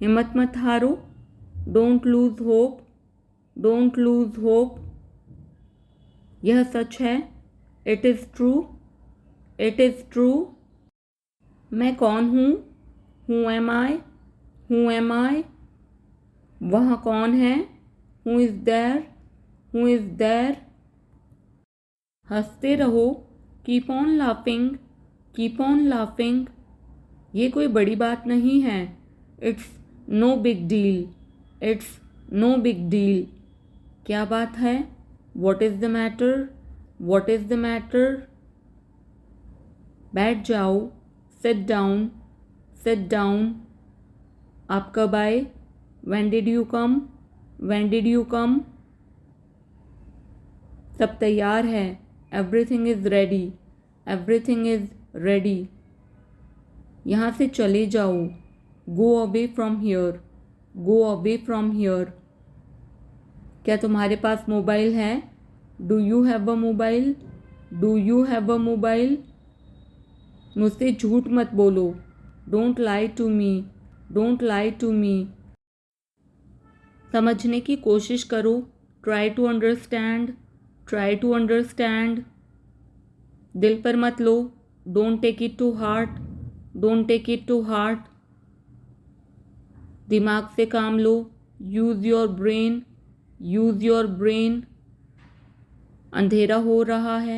हिम्मत मत हारो, don't lose hope, don't lose hope. यह सच है, it is true, it is true. मैं कौन हूँ, who am I, who am I. वह कौन है, who is there, who is there. हंसते रहो, keep on laughing, keep on laughing. ये कोई बड़ी बात नहीं है, it's no big deal, it's no big deal. क्या बात है, what is the matter, what is the matter. बैठ जाओ, सिट डाउन, सिट डाउन। आप कब आए, when did you come, when did you come. सब तैयार है, everything is ready, everything is ready. यहाँ से चले जाओ, go away from here, go away from here. क्या तुम्हारे पास मोबाइल है, do you have a mobile, do you have a mobile. मुझसे झूठ मत बोलो, don't lie to me, don't lie to me. समझने की कोशिश करो, try to understand, try to understand. दिल पर मत लो, don't take it to heart, don't take it to heart. दिमाग से काम लो, use your brain, use your brain. अंधेरा हो रहा है,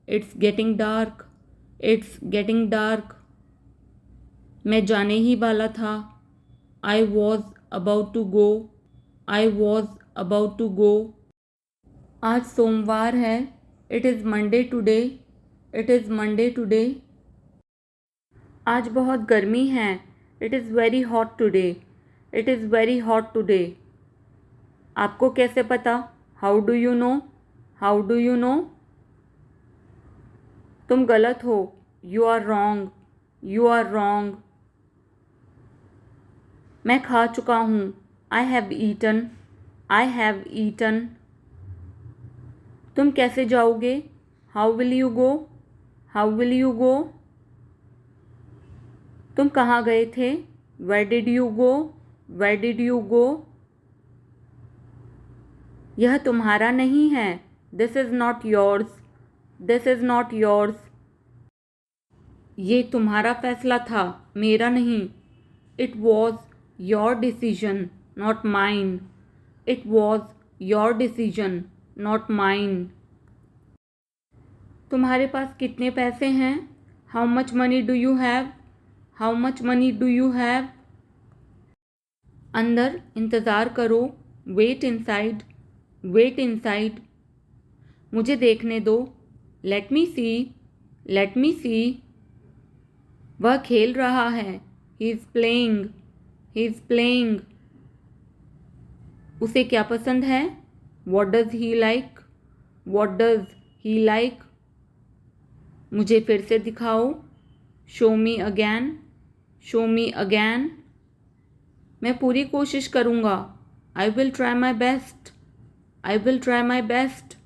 it's getting dark, it's getting dark. मैं जाने ही वाला था, I was about to go, I was about to go. आज सोमवार है, it is Monday today, it is Monday today. आज बहुत गर्मी है, it is very hot today, it is very hot today. आपको कैसे पता, how do you know, how do you know. तुम गलत हो, you are wrong, you are wrong. मैं खा चुका हूँ, I have eaten, I have eaten. तुम कैसे जाओगे, how will you go, how will you go. तुम कहाँ गए थे, where did you go, where did you go. यह तुम्हारा नहीं है, this is not yours, this is not yours. ये तुम्हारा फैसला था, मेरा नहीं। It was your decision, not mine, it was your decision, not mine. तुम्हारे पास कितने पैसे हैं, how much money do you have, how much money do you have. अंदर इंतज़ार करो, वेट इनसाइड, वेट इनसाइड। मुझे देखने दो, लेट मी सी, लेट मी सी। वह खेल रहा है, he is playing, he is playing. उसे क्या पसंद है, what does he like, what does he like. मुझे फिर से दिखाओ, शो मी अगैन, शो मी अगैन। मैं पूरी कोशिश करूँगा, I will try my best, I will try my best.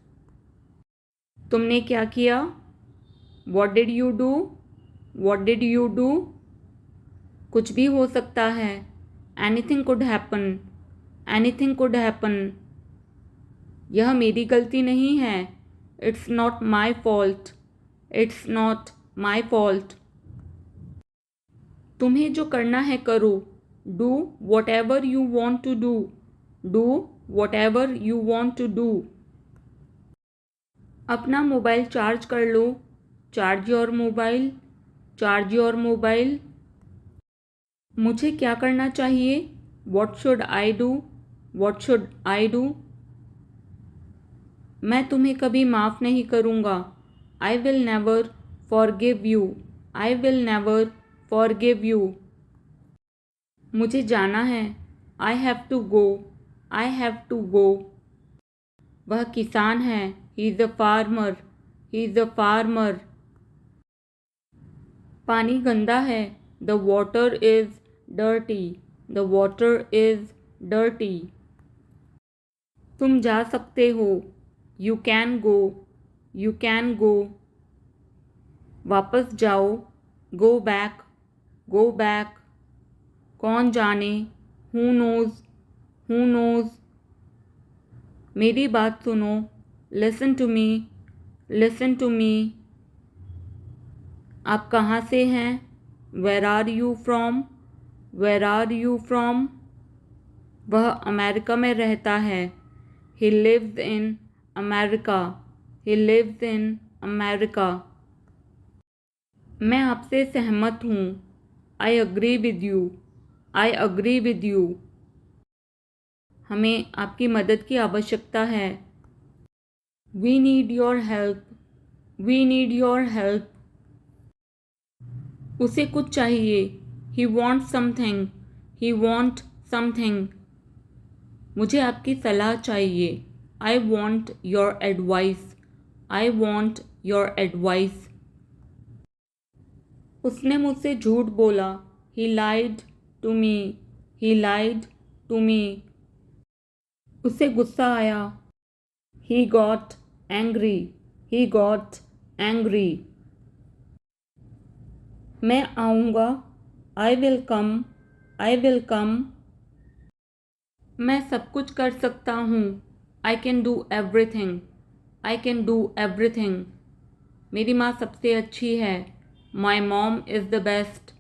तुमने क्या किया, what did you do, what did you do. कुछ भी हो सकता है, anything could happen, anything could happen. यह मेरी गलती नहीं है, it's not my fault, it's not my fault. तुम्हें जो करना है करो, do whatever you want to do, do whatever you want to do. अपना मोबाइल चार्ज कर लो, charge your mobile, charge your mobile. मुझे क्या करना चाहिए, what should I do, what should I do. मैं तुम्हें कभी माफ़ नहीं करूँगा, I will never forgive you, I will never forgive you. मुझे जाना है, I have to go, I have to go. वह किसान है, he is a farmer, he is a farmer. पानी गंदा है, the water is dirty, the water is dirty. तुम जा सकते हो, you can go, you can go. वापस जाओ, गो बैक, गो बैक। कौन जाने, हु नोज़, हु नोज़। मेरी बात सुनो, listen to me, listen to me. आप कहाँ से हैं? Where are you from, where are you from. वह अमेरिका में रहता है। He lives in America, he lives in America. मैं आपसे सहमत हूँ। I agree with you, I agree with you. हमें आपकी मदद की आवश्यकता है। We need your help, we need your help. उसे कुछ चाहिए। He want something, he want something. मुझे आपकी सलाह चाहिए। I want your advice, I want your advice. उसने मुझसे झूठ बोला। He lied to me, he lied to me. उसे गुस्सा आया। He got angry, he got angry. मैं आऊँगा। I will come, I will come. मैं सब कुछ कर सकता हूँ। I can do everything, I can do everything. मेरी माँ सबसे अच्छी है। My mom is the best,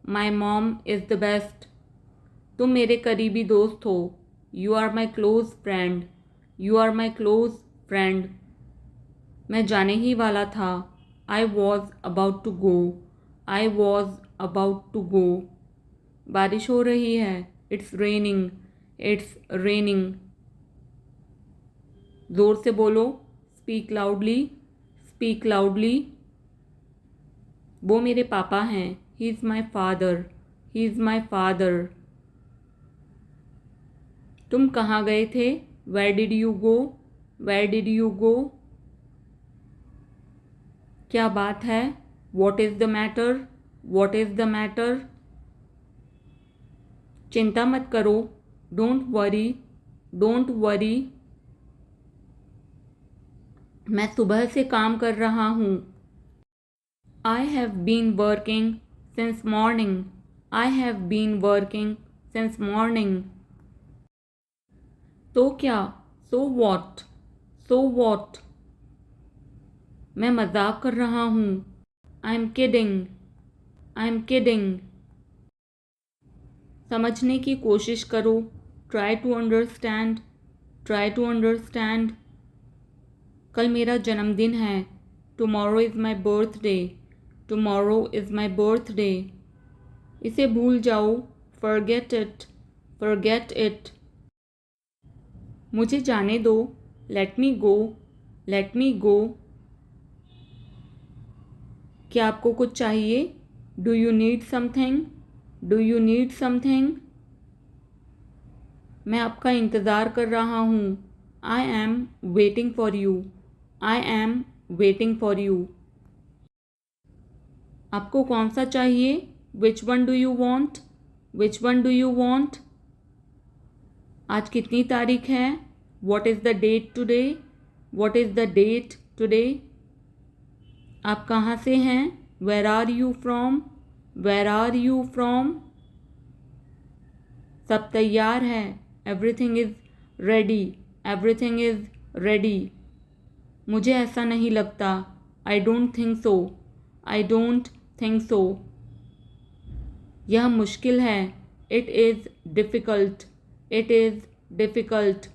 my mom is the best. तुम मेरे करीबी दोस्त हो। You are my close friend, you are my close friend. मैं जाने ही वाला था। I was about to go, I was about to go. बारिश हो रही है। It's raining, it's raining. ज़ोर से बोलो। Speak loudly, speak loudly. वो मेरे पापा हैं। He is my father, he is my father. तुम कहाँ गए थे? Where did you go, where did you go. क्या बात है? What is the matter, what is the matter. चिंता मत करो। Don't worry, don't worry. मैं सुबह से काम कर रहा हूँ। I have been working since morning, I have been working since morning. तो क्या? So what, so what. मैं मजाक कर रहा हूँ। I am kidding, I am kidding. समझने की कोशिश करो। Try to understand, try to understand. कल मेरा जन्मदिन है। Tomorrow is my birthday, tomorrow is my birthday. इसे भूल जाओ। Forget it, forget it. मुझे जाने दो। लेट मी गो, लेट मी गो। क्या आपको कुछ चाहिए? Do you need something, do you need something. मैं आपका इंतज़ार कर रहा हूँ। I am waiting for you, I am waiting for you. आपको कौन सा चाहिए? Which one do you want, which one do you want. आज कितनी तारीख है? What is the date today, what is the date today. आप कहाँ से हैं? Where are you from, where are you from. सब तैयार है। Everything is ready, everything is ready. मुझे ऐसा नहीं लगता। I don't think so, I don't think so. यह मुश्किल है। It is difficult, it is difficult.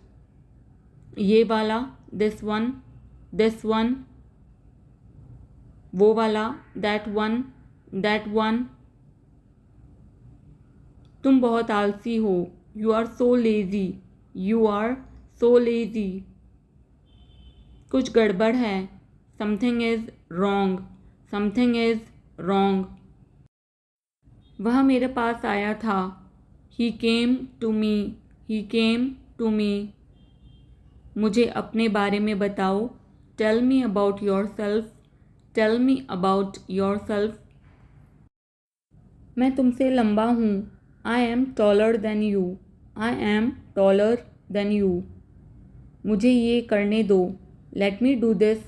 ये वाला, दिस वन, दिस वन। वो वाला, दैट वन, दैट वन। तुम बहुत आलसी हो। You are so lazy, you are so lazy. कुछ गड़बड़ है। Something is wrong, something is wrong. वह मेरे पास आया था। He came to me, he came to me. मुझे अपने बारे में बताओ। Tell me about yourself, tell me about yourself. मैं तुमसे लंबा हूँ। I am taller than you, I am taller than you. मुझे ये करने दो। Let me do this,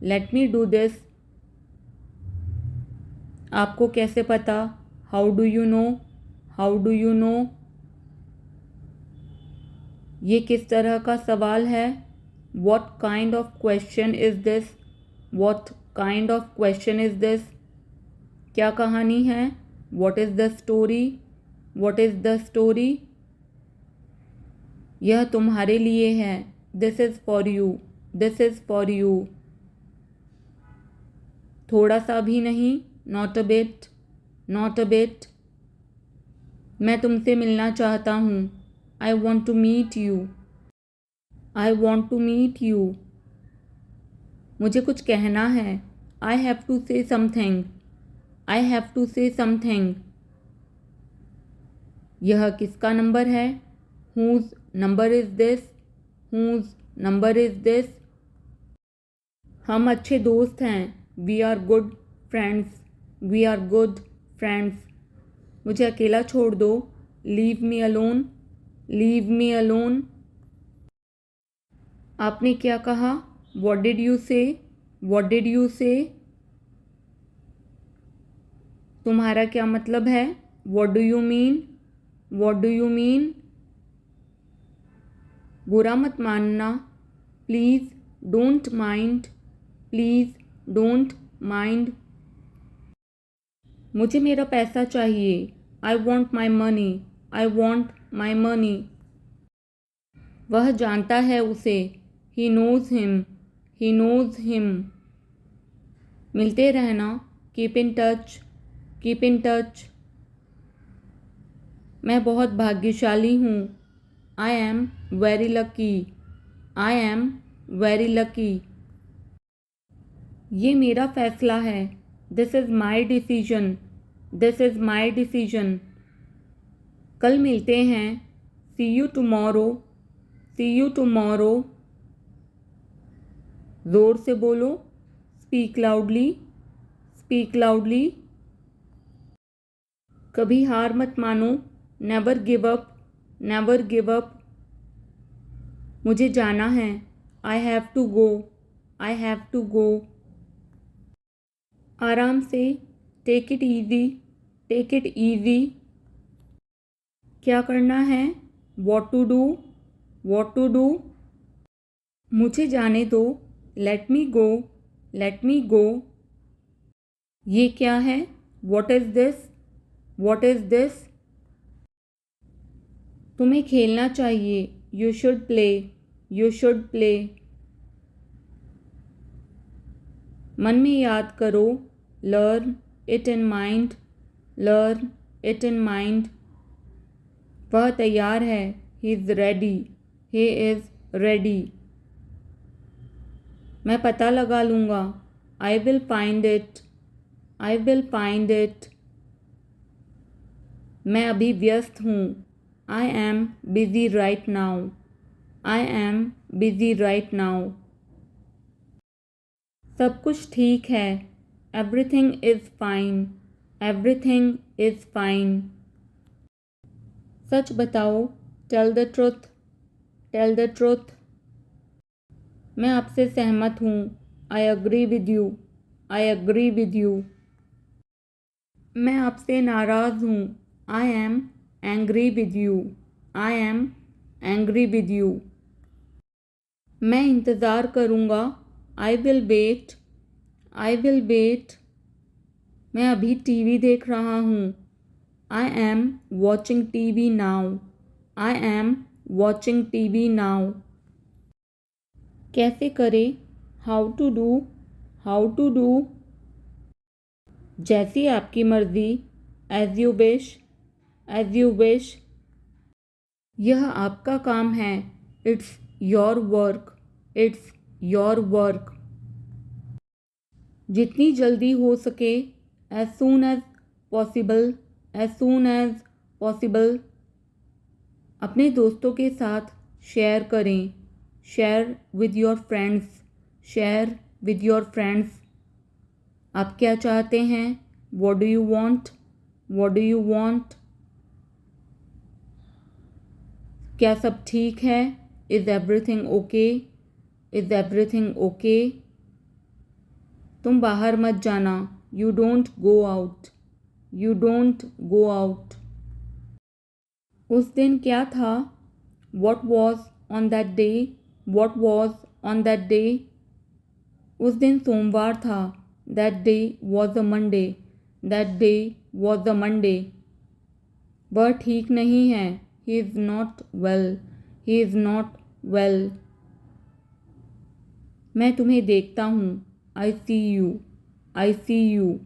late me do this. आपको कैसे पता? How do you know, how do you no. ये किस तरह का सवाल है? What kind of question is this? What kind of question is this? क्या कहानी है? What is the story? What is the story? यह तुम्हारे लिए है. This is for you. This is for you. थोड़ा सा भी नहीं. Not a bit. Not a bit. मैं तुमसे मिलना चाहता हूँ. I want to meet you. I want to meet you. मुझे कुछ कहना है. I have to say something. I have to say something. यह किसका नंबर है? Whose number is this? Whose number is this? हम अच्छे दोस्त हैं. We are good friends. We are good friends. मुझे अकेला छोड़ दो. Leave me alone. Leave me alone. आपने क्या कहा? What did you say? What did you say? तुम्हारा क्या मतलब है? What do you mean? What do you mean? बुरा मत मानना. Please don't mind. Please don't mind. मुझे मेरा पैसा चाहिए. I want my money. I want my money. वह जानता है उसे. He knows him. He knows him. मिलते रहना. Keep in touch. Keep in touch. मैं बहुत भाग्यशाली हूँ. I am very lucky. I am very lucky. ये मेरा फैसला है. This is my decision. This is my decision. कल मिलते हैं. See you tomorrow. See you tomorrow. ज़ोर से बोलो. Speak loudly. Speak loudly. कभी हार मत मानो. Never give up. Never give up. मुझे जाना है. I have to go. I have to go. आराम से. Take it easy. Take it easy. क्या करना है? What to do? What to do? मुझे जाने दो. Let me go. Let me go. ये क्या है? What is this? What is this? तुम्हें खेलना चाहिए. You should play. You should play. मन में याद करो. Learn it in mind. Learn it in mind. वह तैयार है. He is ready. He is ready. मैं पता लगा लूँगा. I will find it. I will find it. मैं अभी व्यस्त हूँ. I am busy right now. I am busy right now. सब कुछ ठीक है. Everything is fine. Everything is fine. सच बताओ. Tell the truth. Tell the truth. मैं आपसे सहमत हूँ. I agree with you. I agree with you. मैं आपसे नाराज़ हूँ. I am angry with you. I am angry with you. मैं इंतज़ार करूँगा. I will wait. I will wait. मैं अभी टीवी देख रहा हूँ. I am watching TV now. I am watching TV now. कैसे करें? How to do? How to do? जैसी आपकी मर्ज़ी. As you wish. As you wish. यह आपका काम है. It's your work. It's your work. जितनी जल्दी हो सके. As soon as possible. As soon as possible. अपने दोस्तों के साथ शेयर करें. Share with your friends. Share with your friends. आप क्या चाहते हैं? What do you want? What do you want? क्या सब ठीक है? Is everything okay? Is everything okay? तुम बाहर मत जाना. You don't go out. You don't go out. उस दिन क्या था? What was on that day? What was on that day? उस दिन सोमवार था. That day was a Monday. That day was a Monday. वह ठीक नहीं है. He is not well. He is not well. मैं तुम्हें देखता हूँ. I see you. I see you.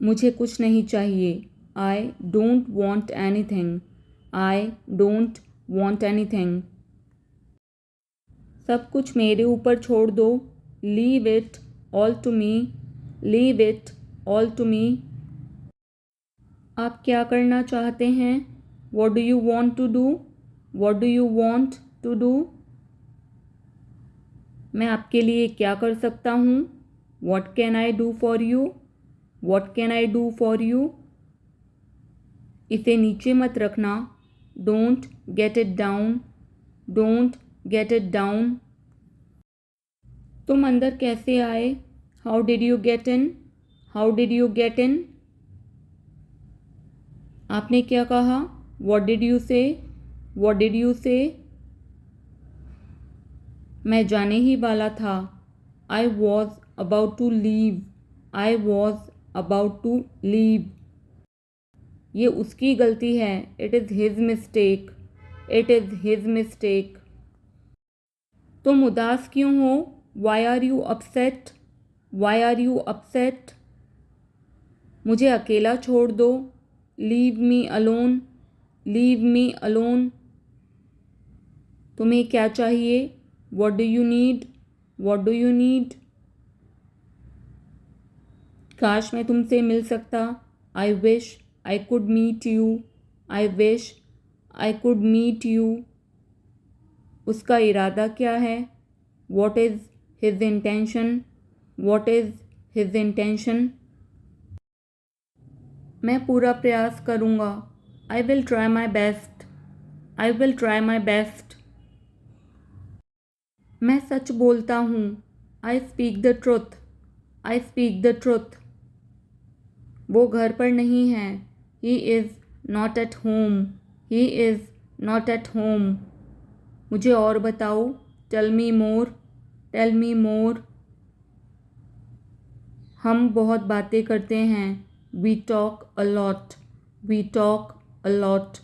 मुझे कुछ नहीं चाहिए. I don't want anything. I don't want anything. सब कुछ मेरे ऊपर छोड़ दो. Leave it all to me. Leave it all to me. आप क्या करना चाहते हैं? What do you want to do? What do you want to do? मैं आपके लिए क्या कर सकता हूँ? What can I do for you? What can I do for you? इसे नीचे मत रखना. Don't get it down. Don't get it down. तुम अंदर कैसे आए? How did you get in? How did you get in? आपने क्या कहा? What did you say? What did you say? मैं जाने ही वाला था. I was about to leave. I was about to leave. ये उसकी गलती है. It is his mistake. It is his mistake. तुम उदास क्यों हो? Why are you upset? Why are you upset? मुझे अकेला छोड़ दो. Leave me alone. Leave me alone. तुम्हें क्या चाहिए? What do you need? What do you need? काश मैं तुमसे मिल सकता. I wish I could meet you. I wish I could meet you. उसका इरादा क्या है? What is his intention? What is his intention? मैं पूरा प्रयास करूँगा. I will try my best. I will try my best. मैं सच बोलता हूँ. I speak the truth. I speak the truth. वो घर पर नहीं है. He is not at home. He is not at home. मुझे और बताओ. Tell me more. Tell me more. हम बहुत बातें करते हैं. We talk a lot. We talk a lot.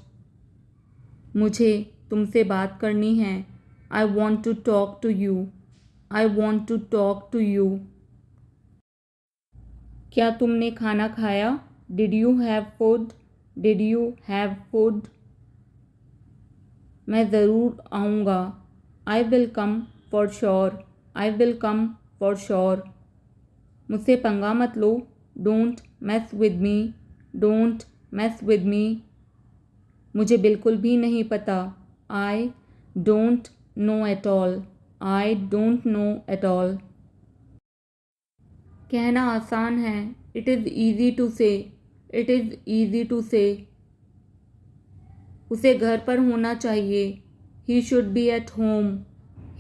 मुझे तुमसे बात करनी है. I want to talk to you. I want to talk to you. क्या तुमने खाना खाया? Did you have food? Did you have food? मैं ज़रूर आऊँगा. I will come for sure. I will come for sure. मुझसे पंगा मत लो. Don't mess with me. Don't mess with me. मुझे बिल्कुल भी नहीं पता. I don't know at all. I don't know at all. कहना आसान है. It is easy to say. It is easy to say. उसे घर पर होना चाहिए. He should be at home.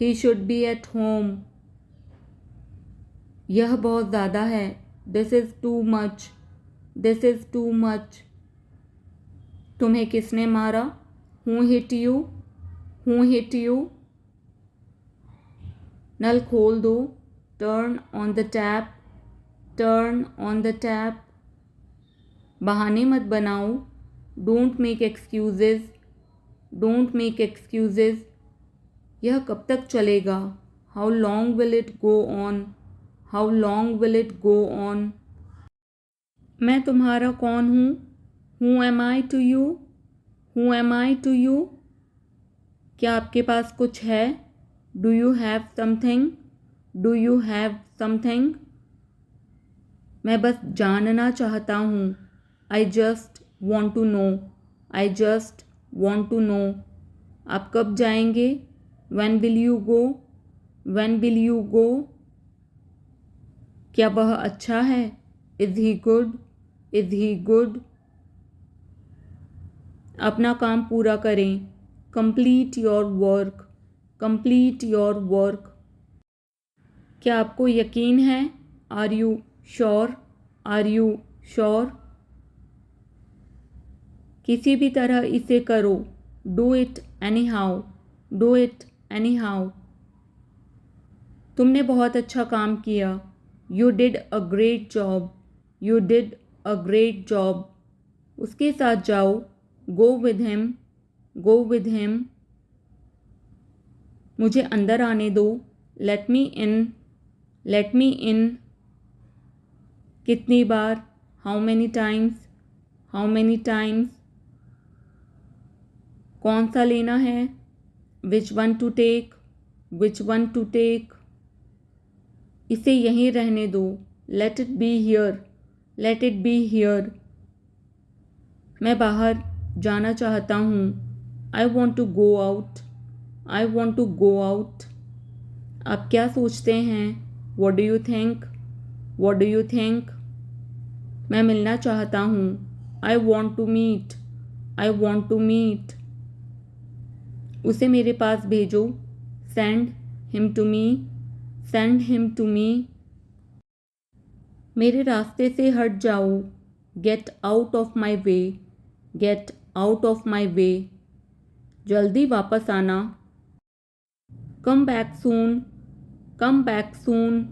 He should be at home. यह बहुत ज़्यादा है. This is too much. This is too much. तुम्हें किसने मारा? Who hit you? Who hit you? नल खोल दो. Turn on the tap. Turn on the tap. बहाने मत बनाओ. Don't make excuses. Don't make excuses. यह कब तक चलेगा? How long will it go on? How long will it go on? मैं तुम्हारा कौन हूँ? Who am I to you? Who am I to you? क्या आपके पास कुछ है? Do you have something? Do you have something? मैं बस जानना चाहता हूँ. I just want to know. I just want to know. आप कब जाएंगे? When will you go? When will you go? क्या वह अच्छा है? Is he good? Is he good? अपना काम पूरा करें. Complete your work. Complete your work. क्या आपको यकीन है? Are you sure? Are you sure? किसी भी तरह इसे करो, do it any how, do it any how. तुमने बहुत अच्छा काम किया, you did a great job, you did a great job. उसके साथ जाओ, go with him, go with him. मुझे अंदर आने दो, let me in, late me in. कितनी बार, how many times, how many times. कौन सा लेना है, which one to take, which one to take. इसे यहीं रहने दो, let it be here, let it be here. मैं बाहर जाना चाहता हूँ, I want to go out, I want to go out. आप क्या सोचते हैं, what do you think, what do you think. मैं मिलना चाहता हूँ, I want to meet, I want to meet. उसे मेरे पास भेजो, send him to me, send him to me. मेरे रास्ते से हट जाओ, get out of my way, get out of my way. जल्दी वापस आना, come back soon, come back soon.